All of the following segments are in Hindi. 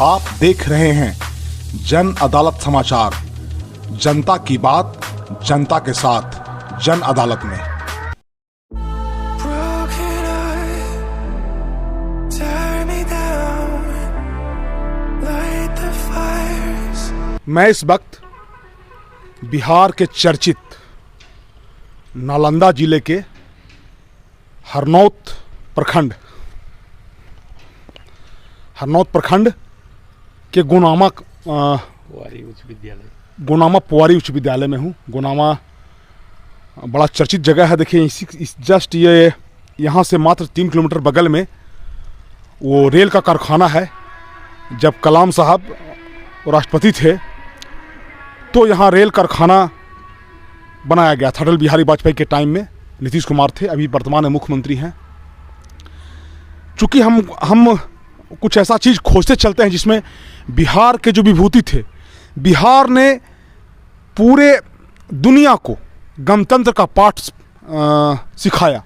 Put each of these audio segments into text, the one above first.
आप देख रहे हैं जन अदालत समाचार। जनता की बात जनता के साथ जन अदालत में। मैं इस वक्त बिहार के चर्चित नालंदा जिले के हरनौत प्रखंड के गुनामा पुवारी उच्च विद्यालय में हूँ। गुनामा बड़ा चर्चित जगह है। देखिए इस जस्ट ये यहाँ से मात्र 3 किलोमीटर बगल में वो रेल का कारखाना है। जब कलाम साहब राष्ट्रपति थे तो यहाँ रेल कारखाना बनाया गया था। अटल बिहारी वाजपेयी के टाइम में नीतीश कुमार थे, अभी वर्तमान में मुख्यमंत्री हैं। चूँकि हम कुछ ऐसा चीज़ खोजते चलते हैं जिसमें बिहार के जो विभूति थे, बिहार ने पूरे दुनिया को गणतंत्र का पाठ सिखाया,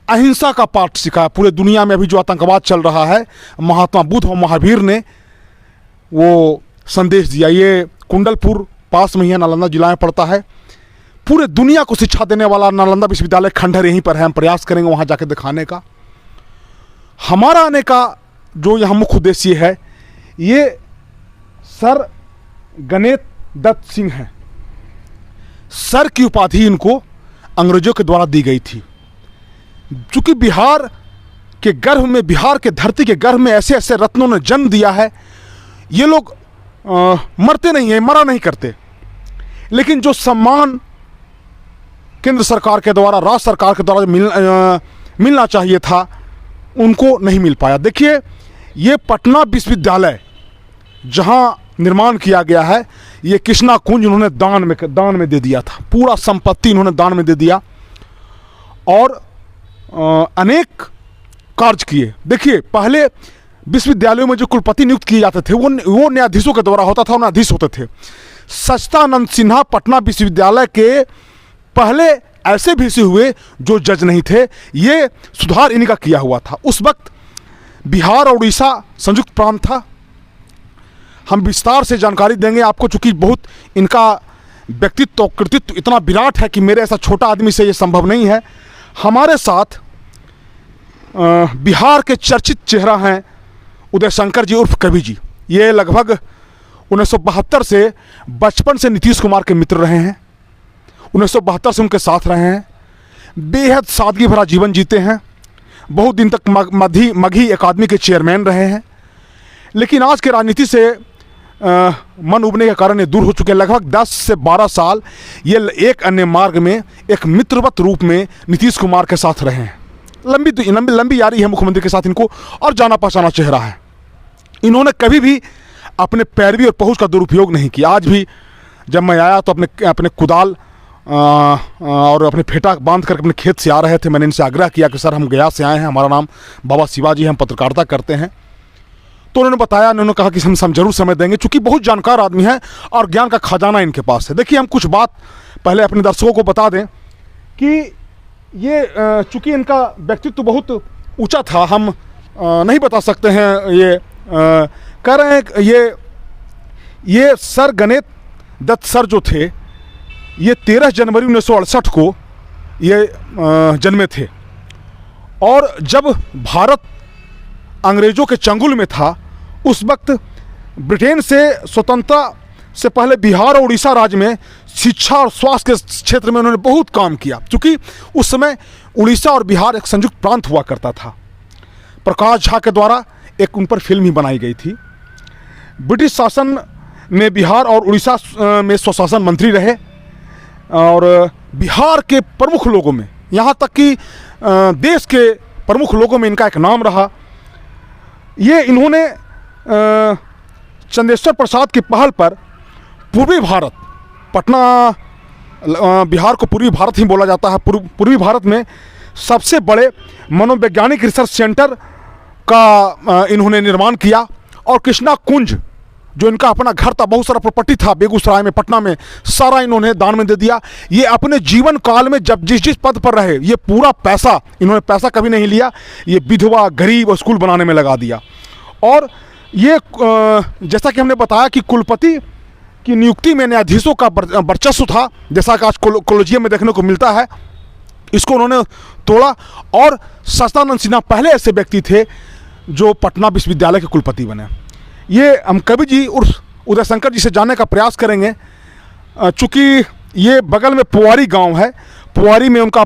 अहिंसा का पाठ सिखाया। पूरे दुनिया में अभी जो आतंकवाद चल रहा है, महात्मा बुद्ध और महावीर ने वो संदेश दिया। ये कुंडलपुर पास में ही है, नालंदा जिला में पड़ता है। पूरे दुनिया को शिक्षा देने वाला नालंदा विश्वविद्यालय खंडहर यहीं पर है। हम प्रयास करेंगे वहाँ जाकर दिखाने का। हमारा आने का जो यहाँ मुख्य उद्देश्य है, ये सर गणेश दत्त सिंह हैं। सर की उपाधि इनको अंग्रेजों के द्वारा दी गई थी। चूँकि बिहार के गर्भ में, बिहार के धरती के गर्भ में ऐसे ऐसे रत्नों ने जन्म दिया है। ये लोग मरते नहीं हैं, मरा नहीं करते, लेकिन जो सम्मान केंद्र सरकार के द्वारा, राज्य सरकार के द्वारा मिलना चाहिए था, उनको नहीं मिल पाया। देखिए ये पटना विश्वविद्यालय जहां निर्माण किया गया है, ये कृष्णा कुंज इन्होंने दान में दे दिया था। पूरा संपत्ति इन्होंने दान में दे दिया और अनेक कार्य किए। देखिए पहले विश्वविद्यालयों में जो कुलपति नियुक्त किए जाते थे वो न्यायाधीशों के द्वारा होता था, न्यायाधीश होते थे। सच्चिदानंद सिन्हा पटना विश्वविद्यालय के पहले ऐसे भी से हुए जो जज नहीं थे। ये सुधार इनका किया हुआ था। उस वक्त बिहार और उड़ीसा संयुक्त प्रांत था। हम विस्तार से जानकारी देंगे आपको, चूँकि बहुत इनका व्यक्तित्व कृतित्व इतना विराट है कि मेरे ऐसा छोटा आदमी से ये संभव नहीं है। हमारे साथ बिहार के चर्चित चेहरा हैं उदय शंकर जी उर्फ कवि जी। ये लगभग 1972 से बचपन से नीतीश कुमार के मित्र रहे हैं। 1972 से उनके साथ रहे हैं। बेहद सादगी भरा जीवन जीते हैं। बहुत दिन तक मगही अकादमी के चेयरमैन रहे हैं। लेकिन आज के राजनीति से मन उबने के कारण ये दूर हो चुके हैं। लगभग 10 से 12 साल ये एक अन्य मार्ग में एक मित्रवत रूप में नीतीश कुमार के साथ रहे हैं। लंबी यारी है मुख्यमंत्री के साथ इनको, और जाना पहचाना चेहरा है। इन्होंने कभी भी अपने पैरवी और पहुंच का दुरुपयोग नहीं किया। आज भी जब मैं आया तो अपने कुदाल और अपने फेटा बांध कर अपने खेत से आ रहे थे। मैंने इनसे आग्रह किया कि सर हम गया से आए हैं, हमारा नाम बाबा शिवाजी है, हम पत्रकारिता करते हैं। तो उन्होंने बताया, उन्होंने कहा कि हम जरूर समय देंगे, चूँकि बहुत जानकार आदमी है और ज्ञान का खजाना इनके पास है। देखिए हम कुछ बात पहले अपने दर्शकों को बता दें कि ये चूँकि इनका व्यक्तित्व बहुत ऊंचा था, हम नहीं बता सकते हैं। ये कह रहे हैं ये सर गणेश दत्त सर जो थे, ये 13 जनवरी 1968 को ये जन्मे थे। और जब भारत अंग्रेज़ों के चंगुल में था, उस वक्त ब्रिटेन से स्वतंत्रता से पहले बिहार और उड़ीसा राज्य में शिक्षा और स्वास्थ्य के क्षेत्र में उन्होंने बहुत काम किया। क्योंकि उस समय उड़ीसा और बिहार एक संयुक्त प्रांत हुआ करता था। प्रकाश झा के द्वारा एक उन पर फिल्म ही बनाई गई थी। ब्रिटिश शासन में बिहार और उड़ीसा में स्वशासन मंत्री रहे और बिहार के प्रमुख लोगों में, यहाँ तक कि देश के प्रमुख लोगों में इनका एक नाम रहा। ये इन्होंने चंदेश्वर प्रसाद की पहल पर पूर्वी भारत, पटना बिहार को पूर्वी भारत ही बोला जाता है, पूर्वी भारत में सबसे बड़े मनोवैज्ञानिक रिसर्च सेंटर का इन्होंने निर्माण किया। और कृष्णा कुंज जो इनका अपना घर था, बहुत सारा प्रॉपर्टी था बेगूसराय में, पटना में, सारा इन्होंने दान में दे दिया। ये अपने जीवन काल में जब जिस पद पर रहे, ये पूरा पैसा, इन्होंने पैसा कभी नहीं लिया, ये विधवा गरीब और स्कूल बनाने में लगा दिया। और ये जैसा कि हमने बताया कि कुलपति की नियुक्ति में न्यायाधीशों का वर्चस्व था, जैसा कि आज कॉलेजियम में देखने को मिलता है। इसको उन्होंने तोड़ा और सच्चिदानंद सिन्हा पहले ऐसे व्यक्ति थे जो पटना विश्वविद्यालय के कुलपति बने। ये हम कवि जी उर्फ उदय शंकर जी से जानने का प्रयास करेंगे। चूँकि ये बगल में पुवारी गांव है, पुवारी में उनका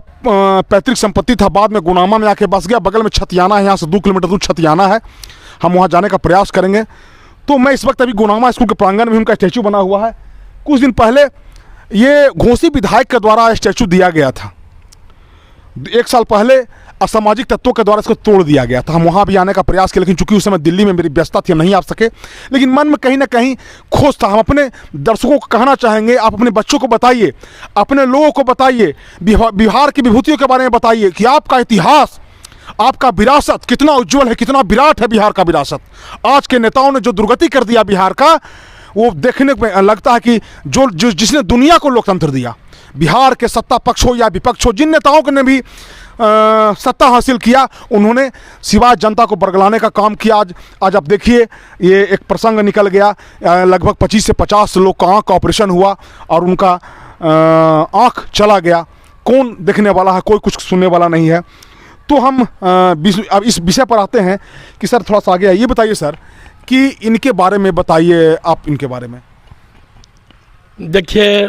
पैतृक संपत्ति था, बाद में गुनामा में आके बस गया। बगल में छतियाना है, यहाँ से 2 किलोमीटर दूर छतियाना है, हम वहाँ जाने का प्रयास करेंगे। तो मैं इस वक्त अभी गुनामा स्कूल के प्रांगण में उनका स्टैचू बना हुआ है। कुछ दिन पहले ये घोसी विधायक के द्वारा स्टैचू दिया गया था, 1 साल पहले असामाजिक तत्वों के द्वारा इसको तोड़ दिया गया था। हम वहाँ भी आने का प्रयास किया, लेकिन चूंकि उस समय दिल्ली में मेरी व्यस्तता थी, नहीं आ सके। लेकिन मन में कहीं ना कहीं खोज था। हम अपने दर्शकों को कहना चाहेंगे, आप अपने बच्चों को बताइए, अपने लोगों को बताइए, बिहार की विभूतियों के बारे में बताइए कि आपका इतिहास, आपका विरासत कितना उज्जवल है, कितना विराट है बिहार का विरासत। आज के नेताओं ने जो दुर्गति कर दिया बिहार का, वो देखने में लगता है कि जो जिसने दुनिया को लोकतंत्र दिया, बिहार के सत्ता पक्ष हो या विपक्ष हो, जिन नेताओं ने भी सत्ता हासिल किया, उन्होंने सिवाय जनता को बरगलाने का काम किया। आज आप देखिए, ये एक प्रसंग निकल गया, लगभग 25 से 50 लोग का आँख का ऑपरेशन हुआ और उनका आँख चला गया। कौन देखने वाला है, कोई कुछ सुनने वाला नहीं है। तो हम अब इस विषय पर आते हैं कि सर थोड़ा सा आगे ये बताइए सर कि इनके बारे में बताइए, आप इनके बारे में। देखिए,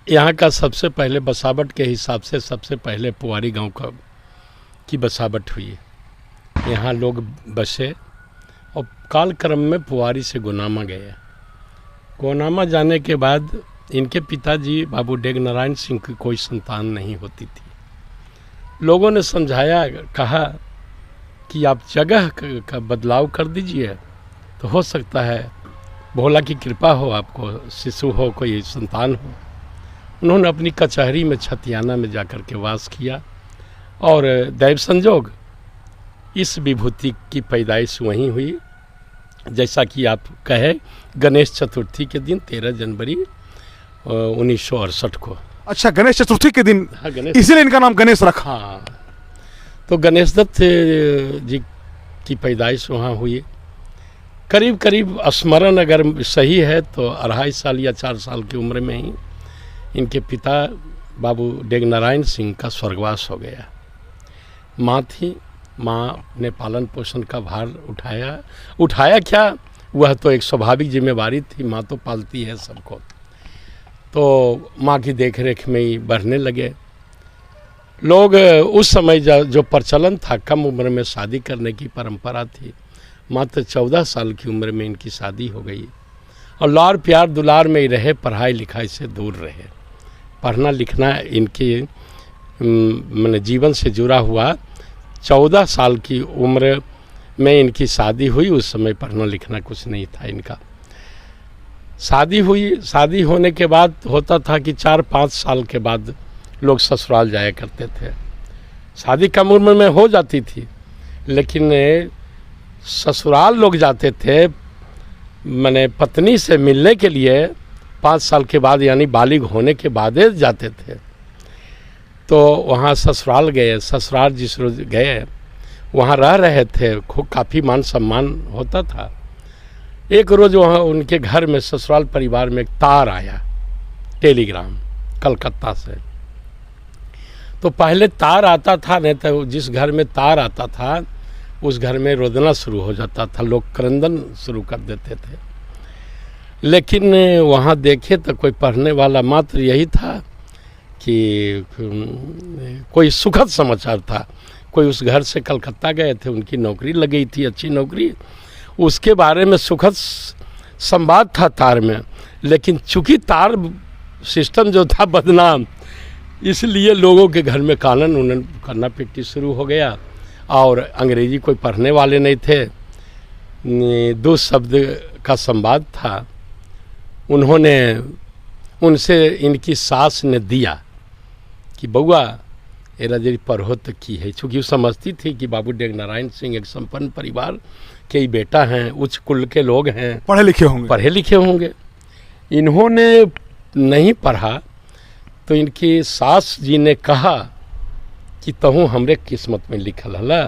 यहाँ का सबसे पहले बसावट के हिसाब से सबसे पहले पुवारी गांव की बसावट हुई। यहाँ लोग बसे और कालक्रम में पुवारी से गुनामा गए। गुनामा जाने के बाद इनके पिताजी बाबू डेग नारायण सिंह की कोई संतान नहीं होती थी। लोगों ने समझाया, कहा कि आप जगह का बदलाव कर दीजिए तो हो सकता है भोला की कृपा हो, आपको शिशु हो, कोई संतान हो। उन्होंने अपनी कचहरी में छतियाना में जाकर के वास किया और दैव संजोग इस विभूति की पैदाइश वहीं हुई। जैसा कि आप कहे, गणेश चतुर्थी के दिन 13 जनवरी 1968 को। अच्छा, गणेश चतुर्थी के दिन? हाँ, इसीलिए इनका नाम गणेश रखा। हाँ, तो गणेश दत्त जी की पैदाइश वहाँ हुई। करीब करीब स्मरण अगर सही है तो 2.5 साल या 4 साल की उम्र में ही इनके पिता बाबू डेग नारायण सिंह का स्वर्गवास हो गया। माँ थी, माँ ने पालन पोषण का भार उठाया क्या, वह तो एक स्वाभाविक जिम्मेवारी थी, माँ तो पालती है सबको। तो माँ की देखरेख में ही बढ़ने लगे लोग। उस समय जो प्रचलन था, कम उम्र में शादी करने की परंपरा थी। मात्र 14 साल की उम्र में इनकी शादी हो गई और लाड़ प्यार दुलार में ही रहे, पढ़ाई लिखाई से दूर रहे। पढ़ना लिखना इनके मैंने जीवन से जुड़ा हुआ। 14 साल की उम्र में इनकी शादी हुई। उस समय पढ़ना लिखना कुछ नहीं था इनका। शादी हुई, शादी होने के बाद होता था कि 4-5 साल के बाद लोग ससुराल जाया करते थे। शादी कम उम्र में हो जाती थी, लेकिन ससुराल लोग जाते थे मैंने पत्नी से मिलने के लिए 5 साल के बाद, यानी बालिग होने के बाद जाते थे। तो वहाँ ससुराल गए। ससुराल जिस रोज गए वहाँ रह रहे थे, खूब काफ़ी मान सम्मान होता था। एक रोज़ वहाँ उनके घर में ससुराल परिवार में एक तार आया, टेलीग्राम कलकत्ता से। तो पहले तार आता था, नहीं तो जिस घर में तार आता था उस घर में रोदना शुरू हो जाता था, लोग क्रंदन शुरू कर देते थे। लेकिन वहाँ देखे तो कोई पढ़ने वाला मात्र यही था कि कोई सुखद समाचार था। कोई उस घर से कलकत्ता गए थे, उनकी नौकरी लग गई थी, अच्छी नौकरी, उसके बारे में सुखद संवाद था तार में। लेकिन चूंकि तार सिस्टम जो था बदनाम, इसलिए लोगों के घर में कानन उनन करना पिट्टी शुरू हो गया। और अंग्रेजी कोई पढ़ने वाले नहीं थे, 2 शब्द का संवाद था। उन्होंने उनसे इनकी सास ने दिया कि बउआ एरा जरी पढ़ो तो की है। चूँकि वो समझती थी कि बाबू डेग नारायण सिंह एक संपन्न परिवार के ही बेटा हैं, उच्च कुल के लोग हैं, पढ़े लिखे होंगे। इन्होंने नहीं पढ़ा तो इनकी सास जी ने कहा कि तहु हमरे किस्मत में लिखल हला।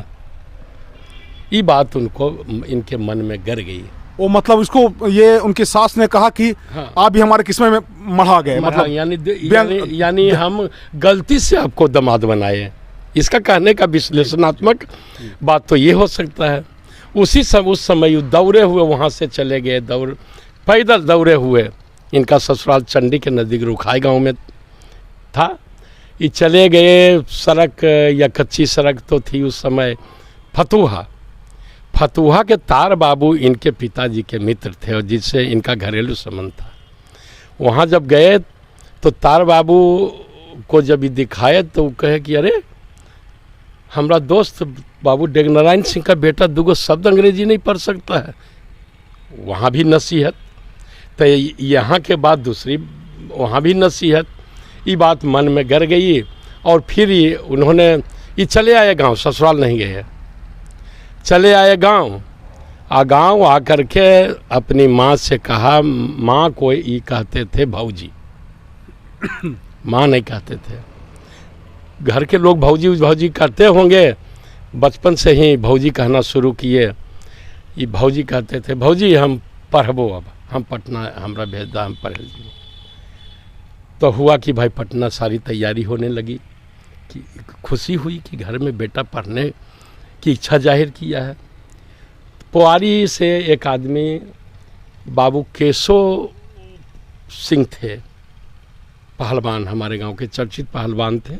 ये बात उनको इनके मन में गर गई। वो मतलब इसको ये उनकी सास ने कहा कि हाँ। आप भी हमारे किस्में में मढ़ा गए, मतलब यानी हम गलती से आपको दामाद बनाए। इसका कहने का विश्लेषणात्मक बात तो ये हो सकता है। उस समय दौड़े हुए वहाँ से चले गए, पैदल दौड़े हुए। इनका ससुराल चंडी के नज़दीक रुखाई गांव में था। ये चले गए, सड़क या कच्ची सड़क तो थी उस समय, फतुहा के तार बाबू इनके पिताजी के मित्र थे और जिससे इनका घरेलू संबंध था। वहाँ जब गए तो तार बाबू को जब ये दिखाए तो वो कहे कि अरे हमारा दोस्त बाबू डेगनारायण सिंह का बेटा दुगो शब्द अंग्रेजी नहीं पढ़ सकता है। वहाँ भी नसीहत, तो यहाँ के बाद दूसरी वहाँ भी नसीहत। ये बात मन में गर गई और फिर ये चले आए गांव, ससुराल नहीं गए, चले आए गांव। गांव आकर के अपनी माँ से कहा, माँ को ये कहते थे भौजी, माँ नहीं कहते थे। घर के लोग भौजी भौजी करते होंगे, बचपन से ही भौजी कहना शुरू किए। ये भौजी कहते थे, भौजी हम पढ़बो, अब हम पटना हमरा भेज दा, हम पढ़ ली। तो हुआ कि भाई पटना सारी तैयारी होने लगी, कि खुशी हुई कि घर में बेटा पढ़ने की इच्छा जाहिर किया है। पोआरी से एक आदमी बाबू केशव सिंह थे, पहलवान, हमारे गांव के चर्चित पहलवान थे।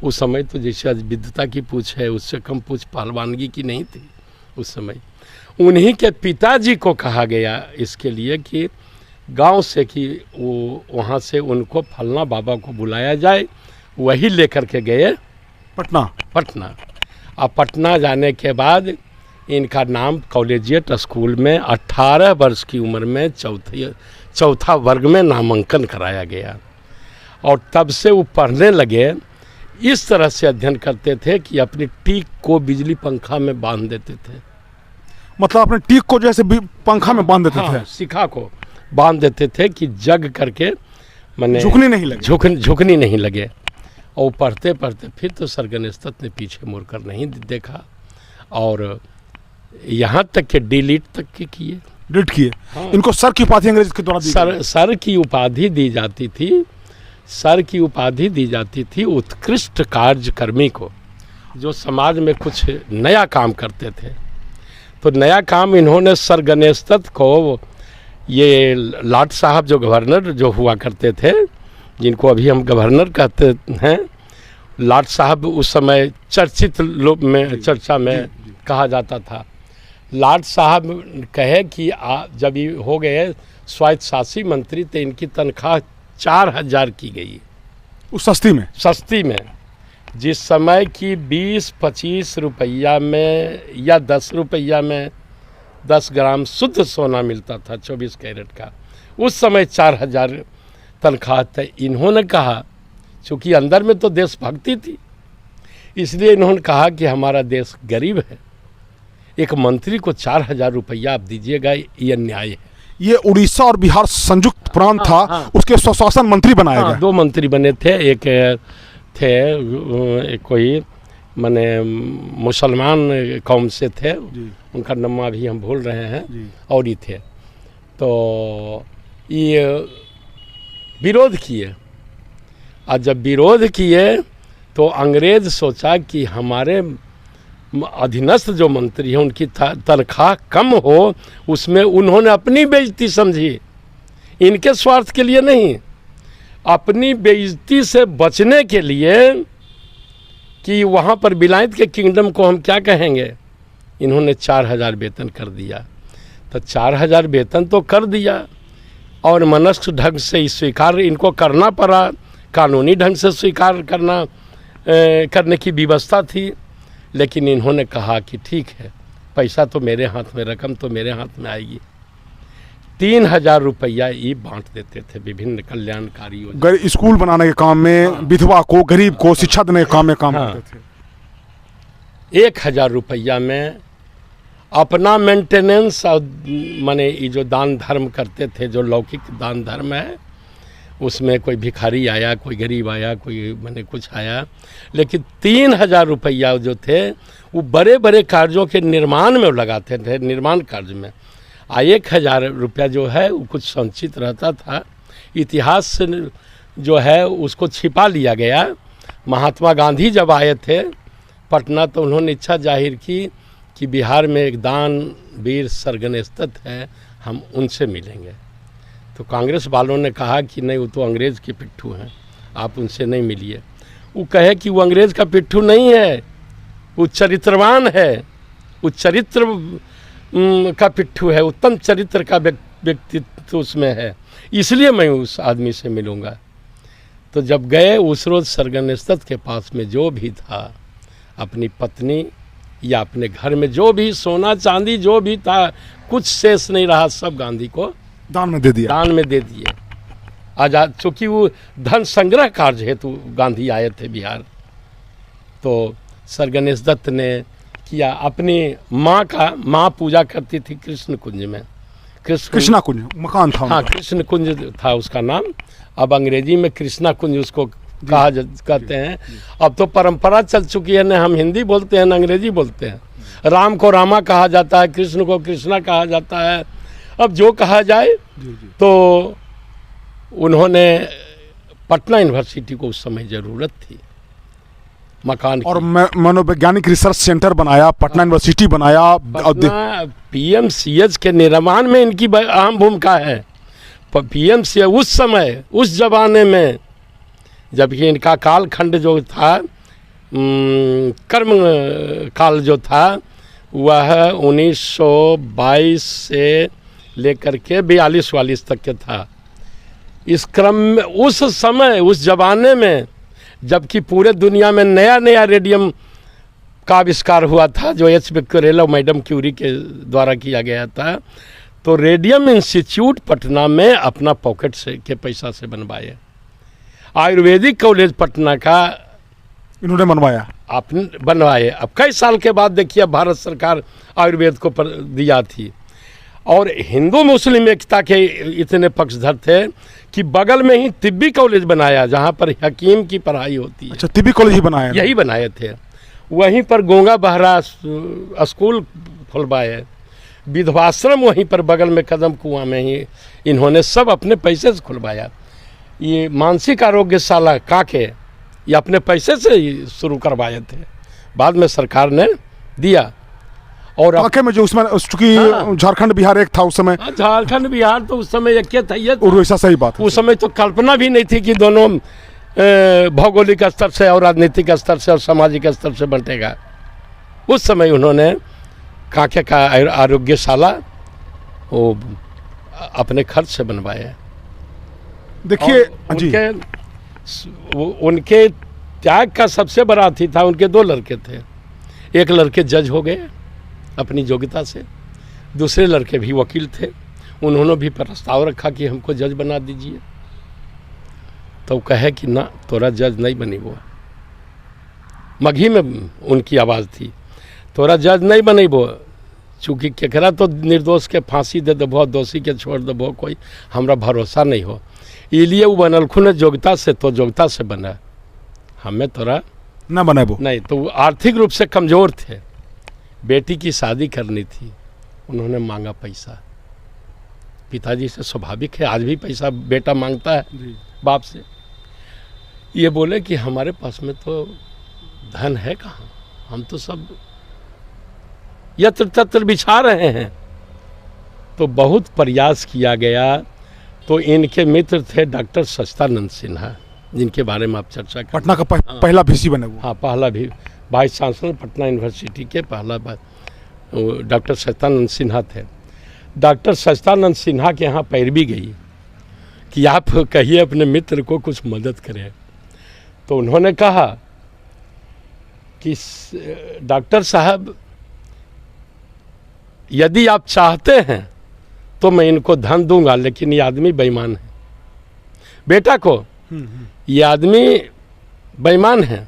उस समय तो जैसे आज विद्वता की पूछ है, उससे कम पूछ पहलवानगी की नहीं थी उस समय। उन्हीं के पिताजी को कहा गया इसके लिए कि गांव से कि वो वहाँ से उनको फलना बाबा को बुलाया जाए। वही लेकर के गए पटना। अब पटना जाने के बाद इनका नाम कॉलेजिएट स्कूल में 18 वर्ष की उम्र में चौथा वर्ग में नामांकन कराया गया। और तब से वो पढ़ने लगे। इस तरह से अध्ययन करते थे कि अपनी टीक को बिजली पंखा में बांध देते थे। मतलब अपने टीक को जैसे पंखा में बांध देते थे, शिखा को बांध देते थे कि जग करके माने झुकनी नहीं लगे। और पढ़ते पढ़ते फिर तो सर गणेश दत्त ने पीछे मुड़कर नहीं देखा और यहाँ तक के डिलीट तक के किए। हाँ। इनको सर की उपाधि अंग्रेज के द्वारा सर की उपाधि दी जाती थी। सर की उपाधि दी जाती थी उत्कृष्ट कार्यकर्मी को, जो समाज में कुछ नया काम करते थे। तो नया काम इन्होंने सर गणेश दत्त को, ये लाट साहब जो गवर्नर जो हुआ करते थे, जिनको अभी हम गवर्नर कहते हैं, लाट साहब उस समय चर्चित लोग में चर्चा में कहा जाता था। लाट साहब कहे कि जब ये हो गए स्वायत्तशासी मंत्री तो इनकी तनख्वाह 4000 की गई उस सस्ती में, जिस समय की 20-25 रुपया में या 10 रुपया में 10 ग्राम शुद्ध सोना मिलता था 24 कैरेट का। उस समय 4000 तनख्वाह था। इन्होंने कहा, चूँकि अंदर में तो देशभक्ति थी, इसलिए इन्होंने कहा कि हमारा देश गरीब है, एक मंत्री को 4000 रुपया आप दीजिएगा, ये अन्याय है। ये उड़ीसा और बिहार संयुक्त प्रांत था। उसके स्वशासन मंत्री बनाए गए। 2 मंत्री बने थे। एक थे कोई माने मुसलमान कौम से थे, उनका नाम अभी हम भूल रहे हैं, और ही थे। तो ये विरोध किए, और जब विरोध किए तो अंग्रेज सोचा कि हमारे अधीनस्थ जो मंत्री हैं उनकी तनख्वाह कम हो, उसमें उन्होंने अपनी बेइज्जती समझी, इनके स्वार्थ के लिए नहीं, अपनी बेइज्जती से बचने के लिए कि वहाँ पर विलायत के किंगडम को हम क्या कहेंगे, इन्होंने 4000 वेतन कर दिया। तो 4000 वेतन तो कर दिया और मनस्क ढंग से स्वीकार इनको करना पड़ा, कानूनी ढंग से स्वीकार करने की व्यवस्था थी। लेकिन इन्होंने कहा कि ठीक है, पैसा तो मेरे हाथ में, रकम तो मेरे हाथ में आएगी। 3000 रुपया ये बांट देते थे विभिन्न कल्याणकारी योजना, स्कूल बनाने के काम में, विधवा को, गरीब को शिक्षा देने के काम में काम करते थे। 1000 रुपया में अपना मेंटेनेंस और माने ये जो दान धर्म करते थे, जो लौकिक दान धर्म है, उसमें कोई भिखारी आया, कोई गरीब आया, कोई मैंने कुछ आया, लेकिन 3,000 रुपया जो थे वो बड़े बड़े कार्यों के निर्माण में लगाते थे, निर्माण कार्य में। 1,000 रुपया जो है वो कुछ संचित रहता था, इतिहास से जो है उसको छिपा लिया गया। महात्मा गांधी जब आए थे पटना तो उन्होंने इच्छा जाहिर की कि बिहार में एक दान वीर सरगनेश दत्त है, हम उनसे मिलेंगे। तो कांग्रेस वालों ने कहा कि नहीं, वो तो अंग्रेज़ के पिट्ठू हैं, आप उनसे नहीं मिलिए। वो कहे कि वो अंग्रेज़ का पिट्ठू नहीं है, वो चरित्रवान है, वो चरित्र का पिट्ठू है, उत्तम चरित्र का व्यक्तित्व उसमें है, इसलिए मैं उस आदमी से मिलूँगा। तो जब गए उस रोज़ सरगनेश दत्त के पास में जो भी था, अपनी पत्नी या अपने घर में जो भी सोना चांदी जो भी था, कुछ शेष नहीं रहा, सब गांधी को दान में दे दिया। दान में दे दिए। आज़ाद, चूँकि वो धन संग्रह कार्य हेतु गांधी आए थे बिहार, तो सरगनेश दत्त ने किया। अपनी माँ पूजा करती थी कृष्ण कुंज में, कृष्णा कुंज मकान था। हाँ, कृष्ण कुंज था उसका नाम। अब अंग्रेजी में कृष्णा कुंज उसको कहते हैं। अब तो परंपरा चल चुकी है, न हम हिंदी बोलते हैं न अंग्रेजी बोलते हैं। राम को रामा कहा जाता है, कृष्ण को कृष्णा कहा जाता है। अब जो कहा जाए। तो उन्होंने पटना यूनिवर्सिटी को उस समय ज़रूरत थी मकान की, और मनोवैज्ञानिक रिसर्च सेंटर बनाया, पटना यूनिवर्सिटी बनाया। PMCH के निर्माण में इनकी अहम भूमिका है। PMCH उस समय, उस जमाने में, जबकि इनका कालखंड जो था, कर्म काल जो था, वह 1922 से लेकर के 42-44 तक के था। इस क्रम में उस समय, उस जमाने में, जबकि पूरे दुनिया में नया नया रेडियम का आविष्कार हुआ था, जो H. Becquerel मैडम क्यूरी के द्वारा किया गया था, तो रेडियम इंस्टीट्यूट पटना में अपना पॉकेट से के पैसा से बनवाए। आयुर्वेदिक कॉलेज पटना का इन्होंने बनवाया, आपने बनवाए। अब कई साल के बाद देखिए भारत सरकार आयुर्वेद को दिया थी। और हिंदू मुस्लिम एकता के इतने पक्षधर थे कि बगल में ही तिब्बी कॉलेज बनाया, जहाँ पर हकीम की पढ़ाई होती है। अच्छा, तिब्बी कॉलेज ही बनाया, यही बनाए थे। वहीं पर गोंगा बहरा स्कूल खुलवाए, विधवाश्रम वहीं पर बगल में कदम कुआं में ही इन्होंने सब अपने पैसे से खुलवाया। ये मानसिक आरोग्यशाला काके ये अपने पैसे से ही शुरू करवाए थे, बाद में सरकार ने दिया। और काके में जो उसमें चूंकि झारखंड बिहार एक था उस समय, झारखंड बिहार तो उस समय एक था, ये ऐसा सही बात है। उस समय तो कल्पना भी नहीं थी कि दोनों भौगोलिक स्तर से और राजनीतिक स्तर से और सामाजिक स्तर से बंटेगा। उस समय उन्होंने काके का आरोग्यशाला वो अपने खर्च से बनवाया। देखिए जी, उनके त्याग का सबसे बड़ा अतिथि था, उनके 2 लड़के थे। एक लड़के जज हो गए अपनी योग्यता से, दूसरे लड़के भी वकील थे। उन्होंने भी प्रस्ताव रखा कि हमको जज बना दीजिए, तो कहे कि ना, तोरा जज नहीं बनी। वो मगही में उनकी आवाज़ थी, तोरा जज नहीं बनी। वो चूँकि केकरा तो निर्दोष के फांसी दे देबो, दोषी के छोड़ देबो, कोई हमरा भरोसा नहीं हो, इसलिए वो बनलखुन योग्यता से, तो योग्यता से बना, हमें तोरा न बने वो नहीं। तो आर्थिक रूप से कमज़ोर थे, बेटी की शादी करनी थी, उन्होंने मांगा पैसा। पिताजी से स्वाभाविक है, आज भी पैसा बेटा मांगता है बाप से। ये बोले कि हमारे पास में तो धन है कहाँ, हम तो सब यत्र तत्र बिछा रहे हैं। तो बहुत प्रयास किया गया। तो इनके मित्र थे डॉक्टर सच्चिदानंद सिन्हा, जिनके बारे में आप चर्चा कर, पटना का पहला VC बने वो। हाँ, पहला भी वाइस चांसलर पटना यूनिवर्सिटी के पहला डॉक्टर सच्चिदानंद सिन्हा थे। डॉक्टर सच्चिदानंद सिन्हा के यहाँ पैरवी गई कि आप कहिए अपने मित्र को कुछ मदद करें। तो उन्होंने कहा कि डॉक्टर साहब, यदि आप चाहते हैं तो मैं इनको धन दूंगा, लेकिन ये आदमी बेईमान है। बेटा को, ये आदमी बेईमान है,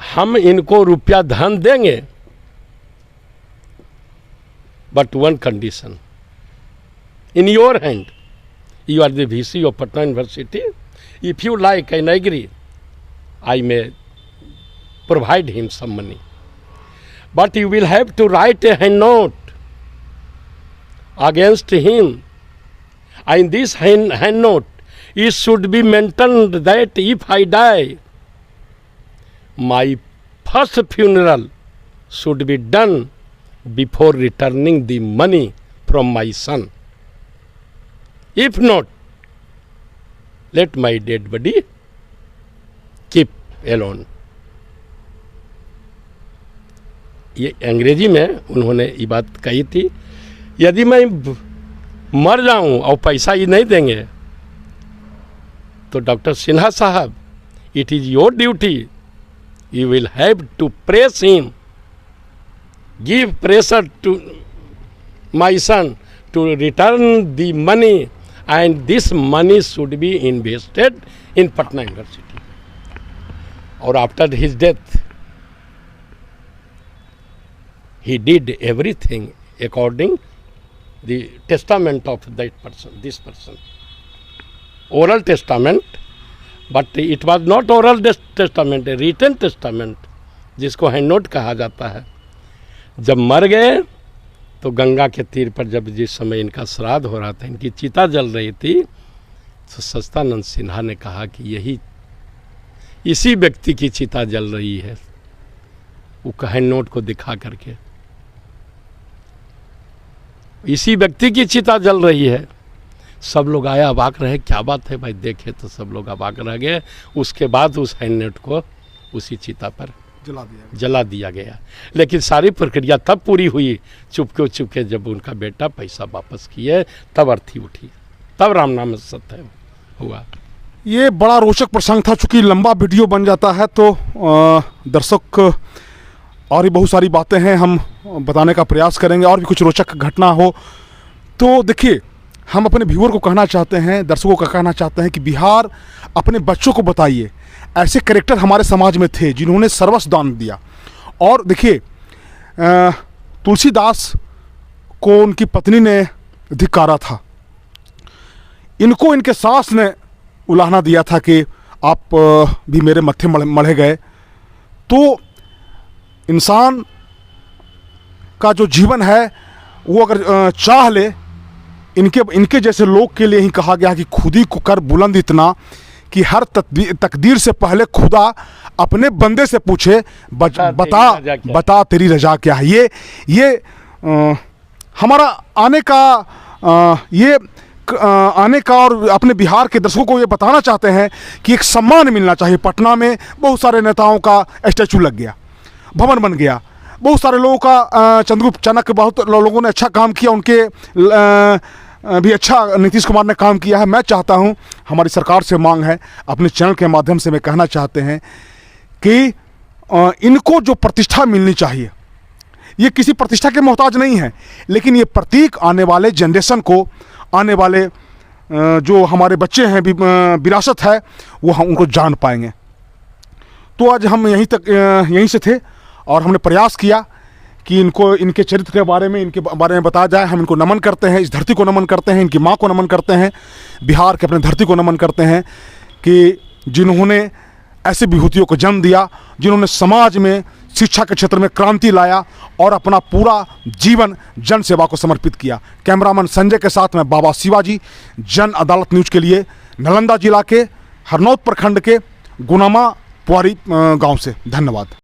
हम इनको रुपया धन देंगे, but 1 condition, in your hand, You are the VC of Patna University. If you like and agree, I may provide him some money. But you will have to write a hand note against him. And this hand note, it should be mentioned that if I die, my first funeral should be done before returning the money from my son. If not, let my dead body keep alone. ये अंग्रेजी में उन्होंने ये बात कही थी। यदि मैं मर जाऊं और पैसा ये नहीं देंगे तो डॉक्टर सिन्हा साहब, it is your duty, you will have to press him, give pressure to my son to return the money, and this money should be invested in Patna University. और after his death he did everything according the testament of that person, this person. Oral testament, but it was not oral testament, a written testament, जिसको हैंड नोट कहा जाता है. जब मर गए तो गंगा के तीर पर जब जिस समय इनका श्राद्ध हो रहा था, इनकी चिता जल रही थी, तो सच्चिदानंद सिन्हा ने कहा कि यही इसी व्यक्ति की चिता जल रही है, वो हैंड नोट को दिखा करके, इसी व्यक्ति की चिता जल रही है. सब लोग आए, अबाक रहे, क्या बात है भाई, देखे तो सब लोग अबाक रह गए. उसके बाद उस हैंड नोट को उसी चिता पर जला दिया गया. लेकिन सारी प्रक्रिया तब पूरी हुई चुपके जब उनका बेटा पैसा वापस किए, तब अर्थी उठी, तब राम नाम सत्य हुआ. ये बड़ा रोचक प्रसंग था. चूँकि लंबा वीडियो बन जाता है तो दर्शक और भी बहुत सारी बातें हैं हम बताने का प्रयास करेंगे, और भी कुछ रोचक घटना हो तो देखिए, हम अपने व्यूअर को कहना चाहते हैं, दर्शकों को कहना चाहते हैं कि बिहार अपने बच्चों को बताइए, ऐसे कैरेक्टर हमारे समाज में थे जिन्होंने सर्वस्व दान दिया. और देखिए, तुलसीदास को उनकी पत्नी ने धिक्कारा था, इनको इनके सास ने उलाहना दिया था कि आप भी मेरे मत्थे मढ़े गए. तो इंसान का जो जीवन है वो अगर चाह ले, इनके जैसे लोग के लिए ही कहा गया कि खुदी को कर बुलंद इतना कि हर तकदीर से पहले खुदा अपने बंदे से पूछे बता तेरी रजा क्या है. ये हमारा आने का और अपने बिहार के दर्शकों को ये बताना चाहते हैं कि एक सम्मान मिलना चाहिए. पटना में बहुत सारे नेताओं का स्टैचू लग गया, भवन बन गया, बहुत सारे लोगों का चंद्रगुप्त चाणक्य, बहुत लोगों ने अच्छा काम किया, उनके भी अच्छा नीतीश कुमार ने काम किया है. मैं चाहता हूं, हमारी सरकार से मांग है, अपने चैनल के माध्यम से मैं कहना चाहते हैं कि इनको जो प्रतिष्ठा मिलनी चाहिए, ये किसी प्रतिष्ठा के मोहताज नहीं है, लेकिन ये प्रतीक आने वाले जनरेशन को, आने वाले जो हमारे बच्चे हैं, विरासत है, वो हम उनको जान पाएंगे. तो आज हम यहीं से थे और हमने प्रयास किया कि इनके चरित्र के बारे में, इनके बारे में बताया जाए. हम इनको नमन करते हैं, इस धरती को नमन करते हैं, इनकी माँ को नमन करते हैं, बिहार के अपने धरती को नमन करते हैं कि जिन्होंने ऐसे विभूतियों को जन्म दिया, जिन्होंने समाज में शिक्षा के क्षेत्र में क्रांति लाया और अपना पूरा जीवन जन सेवा को समर्पित किया. कैमरामैन संजय के साथ मैं बाबा शिवाजी, जन अदालत न्यूज़ के लिए नालंदा जिला के हरनौत प्रखंड के गुनामा पुआरी गांव से. धन्यवाद.